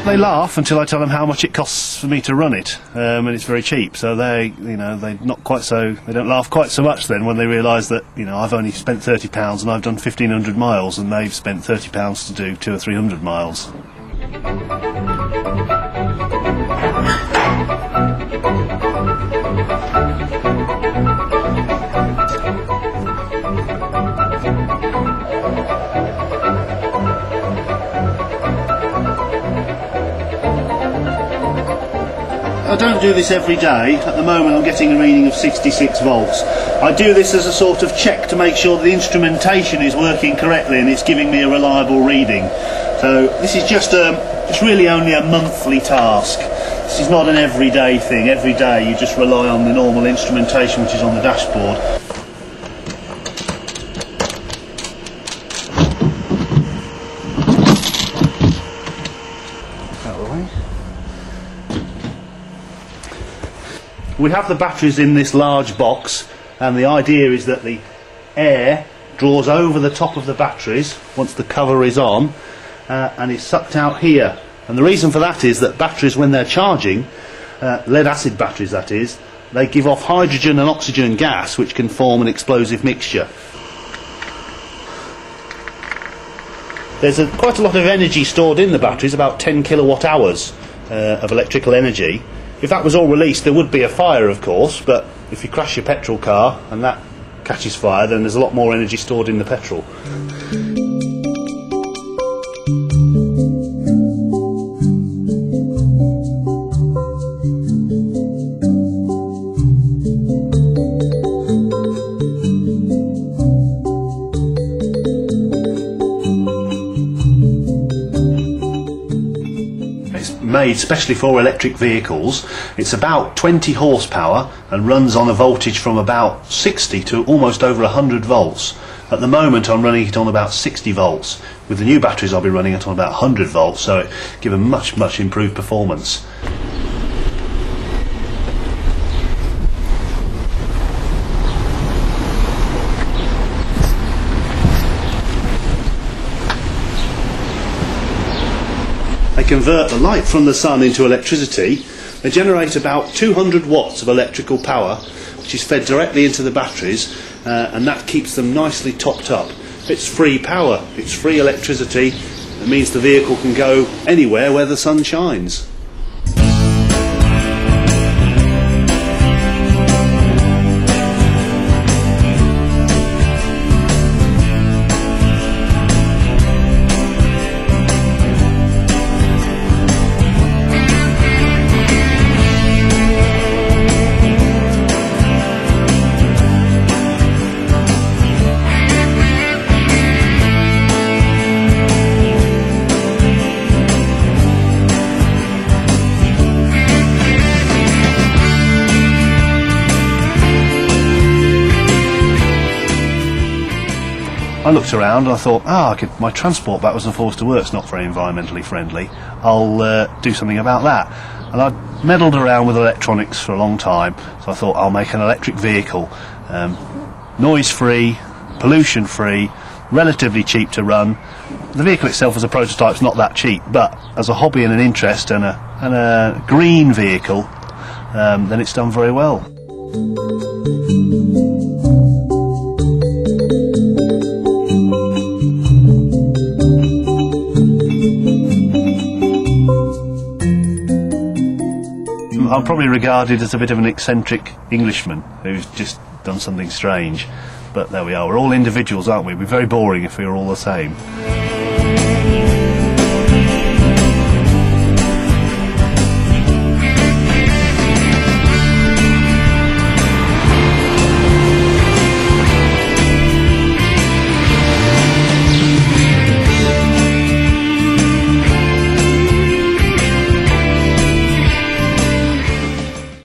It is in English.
They laugh until I tell them how much it costs for me to run it, and it's very cheap. So they don't laugh quite so much then when they realise that I've only spent £30 and I've done 1,500 miles, and they've spent £30 to do 200 or 300 miles. I don't do this every day. At the moment I'm getting a reading of 66 volts. I do this as a sort of check to make sure the instrumentation is working correctly and it's giving me a reliable reading. So this is just it's really only a monthly task. This is not an everyday thing. Every day you just rely on the normal instrumentation which is on the dashboard. We have the batteries in this large box, and the idea is that the air draws over the top of the batteries once the cover is on, and is sucked out here. And the reason for that is that batteries, when they're charging, lead acid batteries that is, they give off hydrogen and oxygen gas which can form an explosive mixture. There's quite a lot of energy stored in the batteries, about 10 kilowatt hours of electrical energy. If that was all released, there would be a fire, of course, but if you crash your petrol car and that catches fire, then there's a lot more energy stored in the petrol. Made specially for electric vehicles. It's about 20 horsepower and runs on a voltage from about 60 to almost over 100 volts. At the moment I'm running it on about 60 volts. With the new batteries I'll be running it on about 100 volts, so it gives a much improved performance. They convert the light from the sun into electricity. They generate about 200 watts of electrical power, which is fed directly into the batteries, and that keeps them nicely topped up. It's free power, it's free electricity. It means the vehicle can go anywhere where the sun shines. I looked around and I thought, my transport backwards and forwards to work's not very environmentally friendly. I'll do something about that. And I'd meddled around with electronics for a long time, so I thought I'll make an electric vehicle. Noise-free, pollution-free, relatively cheap to run. The vehicle itself as a prototype's not that cheap, but as a hobby and an interest and a green vehicle, then it's done very well. I'm probably regarded as a bit of an eccentric Englishman who's just done something strange, but there we are. We're all individuals, aren't we? We'd be very boring if we were all the same.